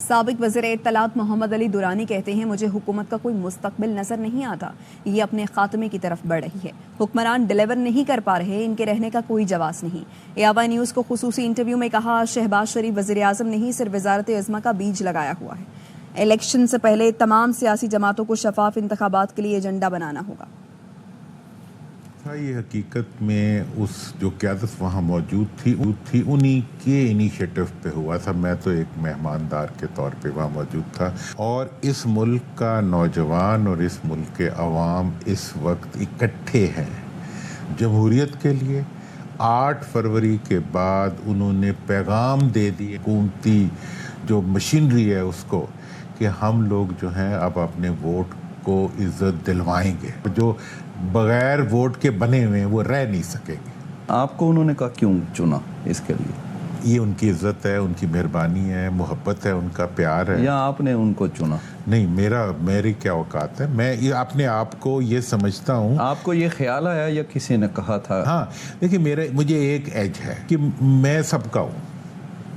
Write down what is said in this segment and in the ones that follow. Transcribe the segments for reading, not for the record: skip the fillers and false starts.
سابق وزیر اطلاعات محمد علی درانی کہتے ہیں مجھے حکومت کا کوئی مستقبل نظر نہیں آتا، یہ اپنے خاتمے کی طرف بڑھ رہی ہے۔ حکمران ڈیلیور نہیں کر پا رہے، ان کے رہنے کا کوئی جواز نہیں۔ ایوا نیوز کو خصوصی انٹرویو میں کہا شہباز شریف وزیر اعظم نہیں صرف وزارت عظمیٰ کا بیج لگایا ہوا ہے۔ الیکشن سے پہلے تمام سیاسی جماعتوں کو شفاف انتخابات کے لیے ایجنڈا بنانا ہوگا۔ یہ حقیقت میں اس جو قیادت وہاں موجود تھی انہی کے انیشیٹو پہ ہوا تھا۔ میں تو ایک مہماندار کے طور پہ وہاں موجود تھا، اور اس ملک کا نوجوان اور اس ملک کے عوام اس وقت اکٹھے ہیں جمہوریت کے لیے۔ 8 فروری کے بعد انہوں نے پیغام دے دی حکومتی جو مشینری ہے اس کو، کہ ہم لوگ جو ہیں اب اپنے ووٹ کو عزت دلوائیں گے۔ جو بغیر ووٹ کے بنے ہوئے ہیں وہ رہ نہیں سکیں گے۔ آپ کو انہوں نے کہا کیوں چنا اس کے لیے؟ یہ ان کی عزت ہے، ان کی مہربانی ہے، محبت ہے، ان کا پیار ہے۔ یا آپ نے ان کو چنا؟ نہیں، میری کیا اوقات ہے، میں اپنے آپ کو یہ سمجھتا ہوں۔ آپ کو یہ خیال آیا یا کسی نے کہا تھا؟ ہاں دیکھیں، مجھے ایک ایج ہے کہ میں سب کا ہوں،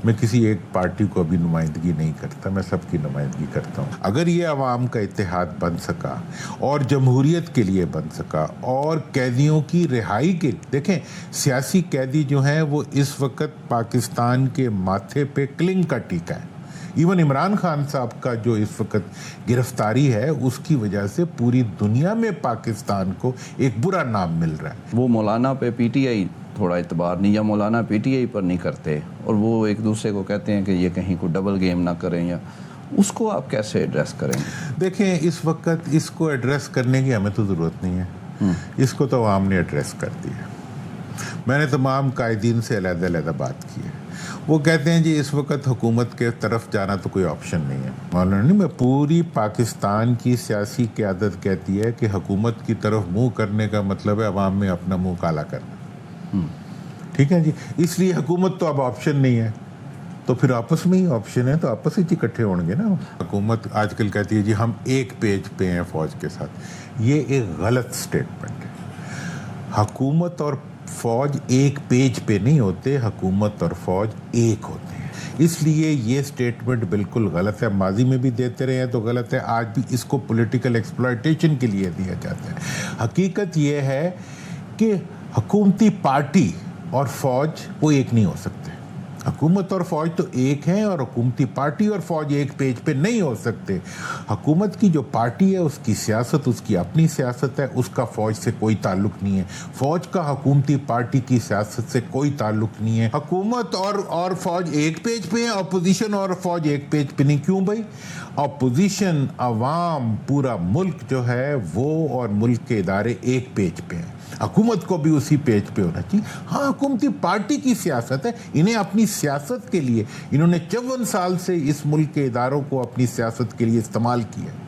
میں کسی ایک پارٹی کو ابھی نمائندگی نہیں کرتا، میں سب کی نمائندگی کرتا ہوں۔ اگر یہ عوام کا اتحاد بن سکا اور جمہوریت کے لیے بن سکا اور قیدیوں کی رہائی کے، دیکھیں سیاسی قیدی جو ہیں وہ اس وقت پاکستان کے ماتھے پہ کلنگ کا ٹیکا ہے۔ ایون عمران خان صاحب کا جو اس وقت گرفتاری ہے اس کی وجہ سے پوری دنیا میں پاکستان کو ایک برا نام مل رہا ہے۔ وہ مولانا پہ پی ٹی آئی تھوڑا اعتبار نہیں، یا مولانا پی ٹی آئی پر نہیں کرتے، اور وہ ایک دوسرے کو کہتے ہیں کہ یہ کہیں کو ڈبل گیم نہ کریں، یا اس کو آپ کیسے ایڈریس کریں گے؟ دیکھیں اس وقت اس کو ایڈریس کرنے کی ہمیں تو ضرورت نہیں ہے، اس کو تو عوام نے ایڈریس کر دیا۔ میں نے تمام قائدین سے علیحدہ علیحدہ بات کی ہے، وہ کہتے ہیں جی اس وقت حکومت کے طرف جانا تو کوئی آپشن نہیں ہے۔ مولانا نہیں، میں پوری پاکستان کی سیاسی قیادت کہتی ہے کہ حکومت کی طرف منہ کرنے کا مطلب ہے عوام میں اپنا منہ کالا کرنا۔ ٹھیک ہے جی، اس لیے حکومت تو اب آپشن نہیں ہے، تو پھر آپس میں ہی آپشن ہے، تو آپس ہی اکٹھے ہوں گے نا۔ حکومت آج کل کہتی ہے جی ہم ایک پیج پہ ہیں فوج کے ساتھ، یہ ایک غلط سٹیٹمنٹ ہے۔ حکومت اور فوج ایک پیج پہ نہیں ہوتے، حکومت اور فوج ایک ہوتے ہیں، اس لیے یہ سٹیٹمنٹ بالکل غلط ہے۔ ماضی میں بھی دیتے رہے ہیں تو غلط ہے، آج بھی اس کو پولیٹیکل ایکسپلائٹیشن کے لیے دیا جاتا ہے۔ حقیقت یہ ہے کہ حکومتی پارٹی اور فوج وہ ایک نہیں ہو سکتے۔ حکومت اور فوج تو ایک ہیں، اور حکومتی پارٹی اور فوج ایک پیج پہ نہیں ہو سکتے۔ حکومت کی جو پارٹی ہے اس کی سیاست اس کی اپنی سیاست ہے، اس کا فوج سے کوئی تعلق نہیں ہے۔ فوج کا حکومتی پارٹی کی سیاست سے کوئی تعلق نہیں ہے۔ حکومت اور فوج ایک پیج پہ ہیں، اپوزیشن اور فوج ایک پیج پہ نہیں۔ کیوں بھائی؟ اپوزیشن، عوام، پورا ملک جو ہے وہ اور ملک کے ادارے ایک پیج پہ ہیں، حکومت کو بھی اسی پیج پہ ہونا چاہیے۔ ہاں حکومتی پارٹی کی سیاست ہے، انہیں اپنی سیاست کے لیے انہوں نے 54 سال سے اس ملک کے اداروں کو اپنی سیاست کے لیے استعمال کیا۔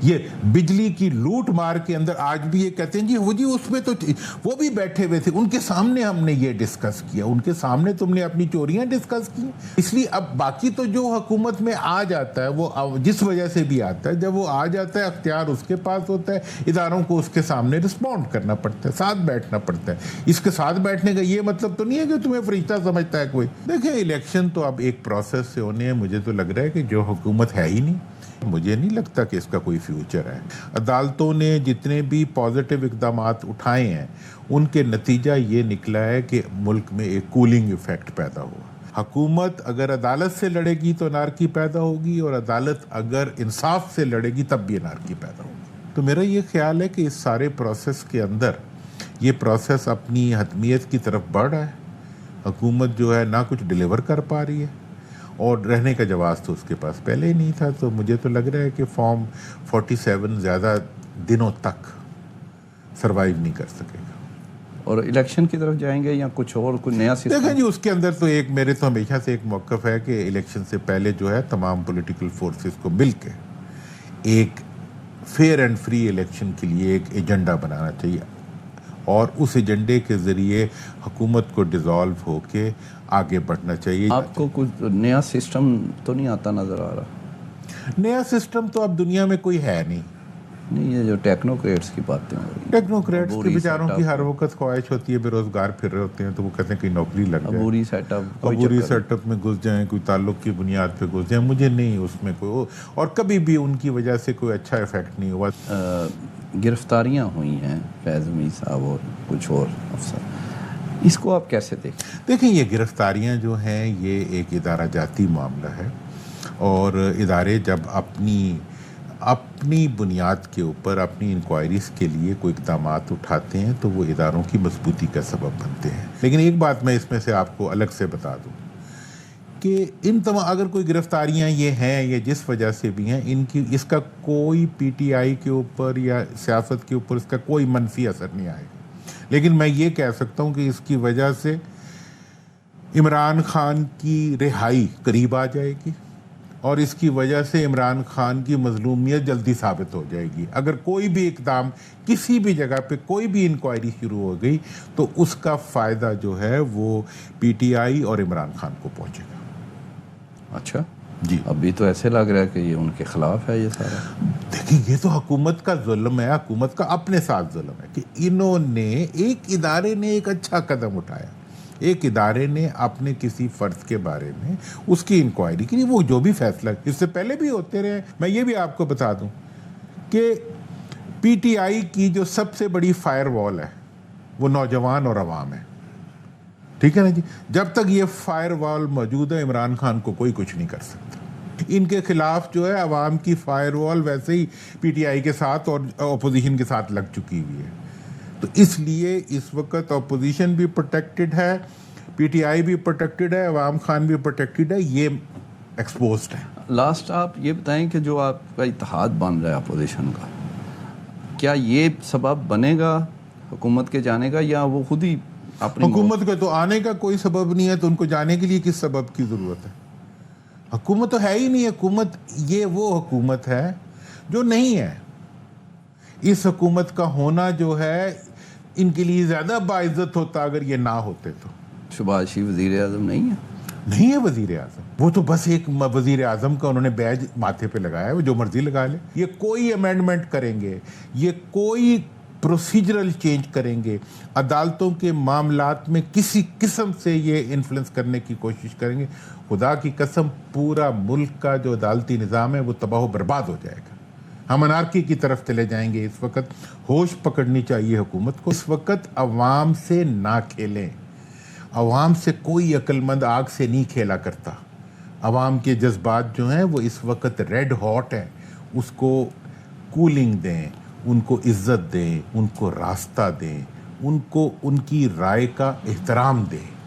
یہ بجلی کی لوٹ مار کے اندر آج بھی یہ کہتے ہیں جی اس میں تو وہ بھی بیٹھے ہوئے تھے، ان کے سامنے ہم نے یہ ڈسکس کیا، ان کے سامنے تم نے اپنی چوریاں ڈسکس کی۔ اس لیے اب باقی تو جو حکومت میں آ جاتا ہے وہ جس وجہ سے بھی آتا ہے، جب وہ آ جاتا ہے اختیار اس کے پاس ہوتا ہے، اداروں کو اس کے سامنے رسپونڈ کرنا پڑتا ہے، ساتھ بیٹھنا پڑتا ہے۔ اس کے ساتھ بیٹھنے کا یہ مطلب تو نہیں ہے کہ تمہیں فرشتہ سمجھتا ہے کوئی۔ دیکھیں الیکشن تو اب ایک پروسیس سے ہونے ہیں، مجھے تو لگ رہا ہے کہ جو حکومت ہے ہی نہیں، مجھے نہیں لگتا کہ اس کا کوئی فیوچر ہے۔ عدالتوں نے جتنے بھی پازیٹیو اقدامات اٹھائے ہیں ان کے نتیجہ یہ نکلا ہے کہ ملک میں ایک کولنگ ایفیکٹ پیدا ہوا۔ حکومت اگر عدالت سے لڑے گی تو انارکی پیدا ہوگی، اور عدالت اگر انصاف سے لڑے گی تب بھی انارکی پیدا ہوگی۔ تو میرا یہ خیال ہے کہ اس سارے پروسیس کے اندر یہ پروسیس اپنی حتمیت کی طرف بڑھ رہا ہے۔ حکومت جو ہے نہ کچھ ڈیلیور کر پا رہی ہے، اور رہنے کا جواز تو اس کے پاس پہلے ہی نہیں تھا۔ تو مجھے تو لگ رہا ہے کہ فارم 47 زیادہ دنوں تک سروائیو نہیں کر سکے گا۔ اور الیکشن کی طرف جائیں گے یا کچھ اور کوئی نیا سسٹم؟ دیکھیں جی اس کے اندر تو میرے تو ہمیشہ سے ایک موقف ہے کہ الیکشن سے پہلے جو ہے تمام پولیٹیکل فورسز کو مل کے ایک فیئر اینڈ فری الیکشن کے لیے ایک ایجنڈا بنانا چاہیے، اور اس ایجنڈے کے ذریعے حکومت کو ڈیزالو ہو کے آگے بڑھنا چاہیے۔ آپ کو کچھ نیا سسٹم تو نہیں آتا نظر آ رہا؟ نیا سسٹم تو اب دنیا میں کوئی ہے نہیں، نہیں یہ جو ٹیکنوکریٹس کی باتیں ہو رہی ہیں، ٹیکنوکریٹس کے عبوری بیچاروں سیٹ کی اپ، ہر وقت خواہش ہوتی ہے، بے روزگار پھر رہے ہوتے ہیں تو وہ کہتے ہیں کہ نوکری لگ جائے، عبوری سیٹ اپ، عبوری سیٹ اپ میں گھس جائیں، کوئی تعلق کی بنیاد پہ گھس جائیں. مجھے نہیں اس میں کوئی، اور کبھی بھی ان کی وجہ سے کوئی اچھا افیکٹ نہیں ہوا. گرفتاریاں ہوئی ہیں فیض امین صاحب اور کچھ اور افسر، اس کو آپ کیسے دیکھیں؟ دیکھیں یہ گرفتاریاں جو ہیں یہ ایک ادارہ جاتی معاملہ ہے، اور ادارے جب اپنی بنیاد کے اوپر اپنی انکوائریز کے لیے کوئی اقدامات اٹھاتے ہیں تو وہ اداروں کی مضبوطی کا سبب بنتے ہیں. لیکن ایک بات میں اس میں سے آپ کو الگ سے بتا دوں کہ ان تمام اگر کوئی گرفتاریاں یہ ہیں یا جس وجہ سے بھی ہیں، اس کا کوئی پی ٹی آئی کے اوپر یا سیاست کے اوپر اس کا کوئی منفی اثر نہیں آئے گا. لیکن میں یہ کہہ سکتا ہوں کہ اس کی وجہ سے عمران خان کی رہائی قریب آ جائے گی، اور اس کی وجہ سے عمران خان کی مظلومیت جلدی ثابت ہو جائے گی. اگر کوئی بھی اقدام کسی بھی جگہ پہ کوئی بھی انکوائری شروع ہو گئی تو اس کا فائدہ جو ہے وہ پی ٹی آئی اور عمران خان کو پہنچے گا. اچھا جی ابھی تو ایسے لگ رہا ہے کہ یہ ان کے خلاف ہے یہ سارا. دیکھیں یہ تو حکومت کا ظلم ہے، حکومت کا اپنے ساتھ ظلم ہے کہ انہوں نے ایک ادارے نے ایک اچھا قدم اٹھایا، ایک ادارے نے اپنے کسی فرد کے بارے میں اس کی انکوائری کی، وہ جو بھی فیصلہ اس سے پہلے بھی ہوتے رہے. میں یہ بھی آپ کو بتا دوں کہ پی ٹی آئی کی جو سب سے بڑی فائر وال ہے وہ نوجوان اور عوام ہے. ٹھیک ہے نا جی، جب تک یہ فائر وال موجود ہے عمران خان کو کوئی کچھ نہیں کر سکتا. ان کے خلاف جو ہے عوام کی فائر وال ویسے ہی پی ٹی آئی کے ساتھ اور اپوزیشن کے ساتھ لگ چکی ہوئی ہے. تو اس لیے اس وقت اپوزیشن بھی پروٹیکٹڈ ہے، پی ٹی آئی بھی پروٹیکٹڈ ہے، عوام خان بھی پروٹیکٹڈ ہے، یہ ایکسپوزڈ ہے. لاسٹ آپ یہ بتائیں کہ جو آپ کا اتحاد بن رہا ہے اپوزیشن کا، کیا یہ سبب بنے گا حکومت کے جانے کا، یا وہ خود ہی اپنی حکومت کو تو آنے کا کوئی سبب نہیں ہے، تو ان کو جانے کے لیے کس سبب کی ضرورت ہے؟ حکومت تو ہے ہی نہیں. حکومت یہ وہ حکومت ہے جو نہیں ہے. اس حکومت کا ہونا جو ہے ان کے لیے زیادہ باعزت ہوتا اگر یہ نہ ہوتے تو. شہباز شریف وزیر اعظم نہیں ہے؟ نہیں ہے وزیر اعظم، وہ تو بس ایک وزیر اعظم کا انہوں نے بیج ماتھے پہ لگایا ہے، وہ جو مرضی لگا لے. یہ کوئی امینڈمنٹ کریں گے، یہ کوئی پروسیجرل چینج کریں گے، عدالتوں کے معاملات میں کسی قسم سے یہ انفلوئنس کرنے کی کوشش کریں گے، خدا کی قسم پورا ملک کا جو عدالتی نظام ہے وہ تباہ و برباد ہو جائے گا. ہم انارکی کی طرف چلے جائیں گے. اس وقت ہوش پکڑنی چاہیے حکومت کو. اس وقت عوام سے نہ کھیلیں. عوام سے کوئی عقل مند آگ سے نہیں کھیلا کرتا. عوام کے جذبات جو ہیں وہ اس وقت ریڈ ہاٹ ہیں، اس کو کولنگ دیں، ان کو عزت دیں، ان کو راستہ دیں، ان کو ان کی رائے کا احترام دیں.